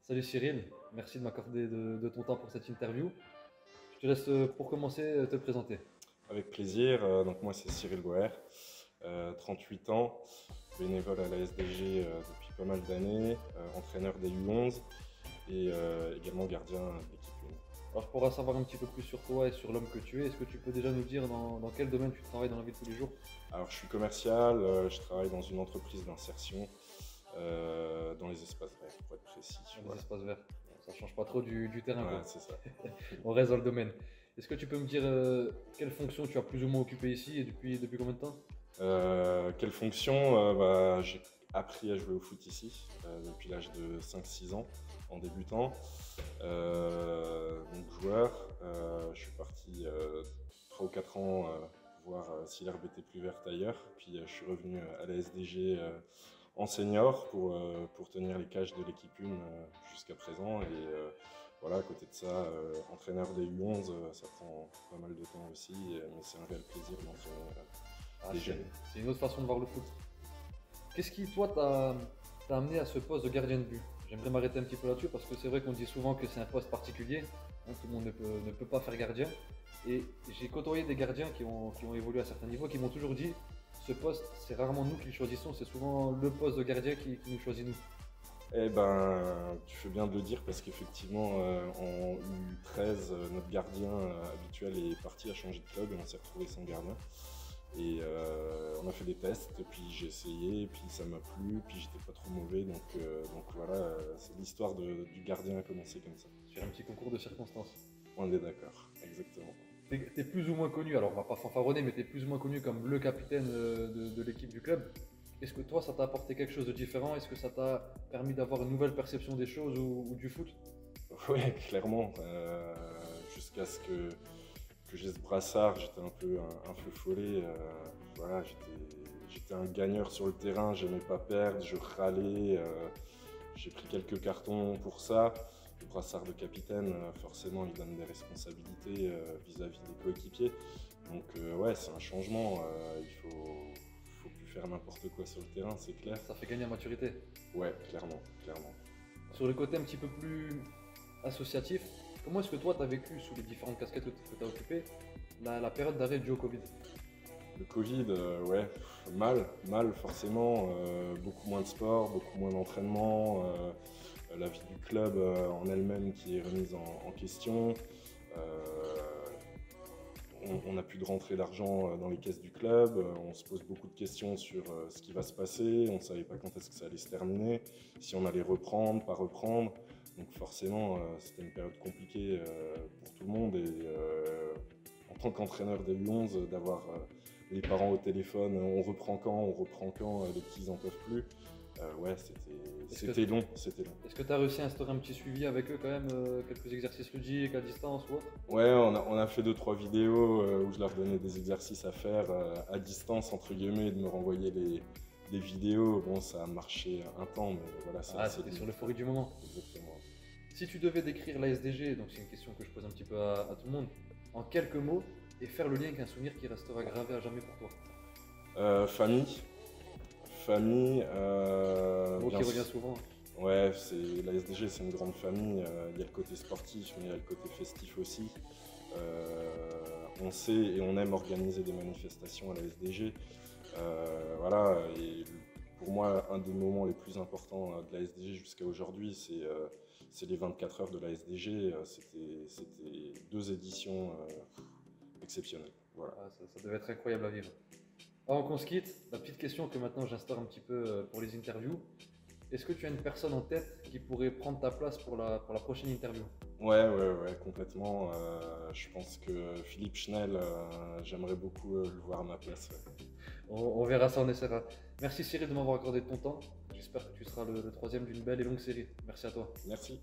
Salut Cyril, merci de m'accorder de ton temps pour cette interview. Je te laisse pour commencer te présenter. Avec plaisir. Donc moi c'est Cyril Goer, 38 ans, bénévole à la SDG depuis pas mal d'années, entraîneur des U11 et également gardien de l'équipe 1. Alors pour en savoir un petit peu plus sur toi et sur l'homme que tu es, est-ce que tu peux déjà nous dire dans quel domaine tu travailles dans la vie de tous les jours? Alors je suis commercial, je travaille dans une entreprise d'insertion dans les espaces verts pour être précis. Dans les Voilà. espaces verts. Ça change pas trop du terrain Ouais, quoi. c'est ça. On reste dans le domaine. Est-ce que tu peux me dire quelle fonction tu as plus ou moins occupée ici et depuis combien de temps? Quelle fonction j'ai appris à jouer au foot ici depuis l'âge de 5-6 ans en débutant. Donc joueur, je suis parti 3 ou 4 ans voir si l'herbe était plus verte ailleurs. Puis je suis revenu à la SDG en senior pour tenir les cages de l'équipe 1 jusqu'à présent. Et voilà, à côté de ça, entraîneur des U11, ça prend pas mal de temps aussi, mais c'est un réel plaisir d'entraîner des C'est jeunes. c'est une autre façon de voir le foot. Qu'est-ce qui, toi, t'a amené à ce poste de gardien de but? J'aimerais m'arrêter un petit peu là-dessus parce que c'est vrai qu'on dit souvent que c'est un poste particulier. Hein, tout le monde ne peut pas faire gardien. Et j'ai côtoyé des gardiens qui ont évolué à certains niveaux qui m'ont toujours dit ce poste, c'est rarement nous qui le choisissons, c'est souvent le poste de gardien qui nous choisit nous. Eh ben, tu fais bien de le dire parce qu'effectivement, en U13, notre gardien habituel est parti, a changé de club et on s'est retrouvé sans gardien. Et on a fait des tests, puis j'ai essayé, puis ça m'a plu, puis j'étais pas trop mauvais, donc voilà, c'est l'histoire du gardien a commencé comme ça. Sur un petit concours de circonstances. On est d'accord, exactement. T'es plus ou moins connu, alors on va pas fanfaronner, mais t'es plus ou moins connu comme le capitaine de l'équipe du club. Est-ce que toi, ça t'a apporté quelque chose de différent? Est-ce que ça t'a permis d'avoir une nouvelle perception des choses ou du foot? Ouais, clairement, jusqu'à ce que j'ai ce brassard, j'étais un peu un feu follet. Voilà, j'étais un gagneur sur le terrain, j'aimais pas perdre, je râlais. J'ai pris quelques cartons pour ça. Le brassard de capitaine, forcément, il donne des responsabilités vis-à-vis des coéquipiers. Donc ouais, c'est un changement. Faut plus faire n'importe quoi sur le terrain, c'est clair. Ça fait gagner en maturité. Ouais, clairement, clairement. Sur le côté un petit peu plus associatif, comment est-ce que toi, tu as vécu sous les différentes casquettes que tu as occupées la période d'arrêt due au Covid? Le Covid, ouais, mal forcément, beaucoup moins de sport, beaucoup moins d'entraînement, la vie du club en elle-même qui est remise en question. On n'a plus de rentrée d'argent dans les caisses du club, on se pose beaucoup de questions sur ce qui va se passer, on ne savait pas quand est-ce que ça allait se terminer, si on allait reprendre, pas reprendre. Donc forcément, c'était une période compliquée pour tout le monde et en tant qu'entraîneur des U11, d'avoir les parents au téléphone, on reprend quand, les petits en peuvent plus. Ouais, c'était long, c'était long. Est-ce que tu as réussi à instaurer un petit suivi avec eux quand même, quelques exercices ludiques à distance ou autre? Ouais, on a fait 2-3 vidéos où je leur donnais des exercices à faire à distance, entre guillemets, de me renvoyer les vidéos. Bon, ça a marché un temps, mais voilà, Ah, c'était sur l'euphorie du moment. Exactement. Si tu devais décrire la SDG, donc c'est une question que je pose un petit peu à tout le monde, en quelques mots, et faire le lien avec un souvenir qui restera gravé à jamais pour toi. Famille. Famille. Mot qui revient souvent. Ouais, la SDG, c'est une grande famille. Il y a le côté sportif, mais il y a le côté festif aussi. On sait et on aime organiser des manifestations à la SDG. Voilà, et pour moi, un des moments les plus importants de la SDG jusqu'à aujourd'hui, c'est les 24 heures de la SDG. C'était 2 éditions exceptionnelles. Voilà. Ah, ça devait être incroyable à vivre. Avant qu'on se quitte, la petite question que maintenant j'instaure un petit peu pour les interviews. Est-ce que tu as une personne en tête qui pourrait prendre ta place pour la prochaine interview? Ouais, complètement. Je pense que Philippe Schnell, j'aimerais beaucoup le voir à ma place. Ouais. On verra ça, on essaiera. Merci Cyril de m'avoir accordé de ton temps. J'espère que tu seras le troisième d'une belle et longue série. Merci à toi. Merci.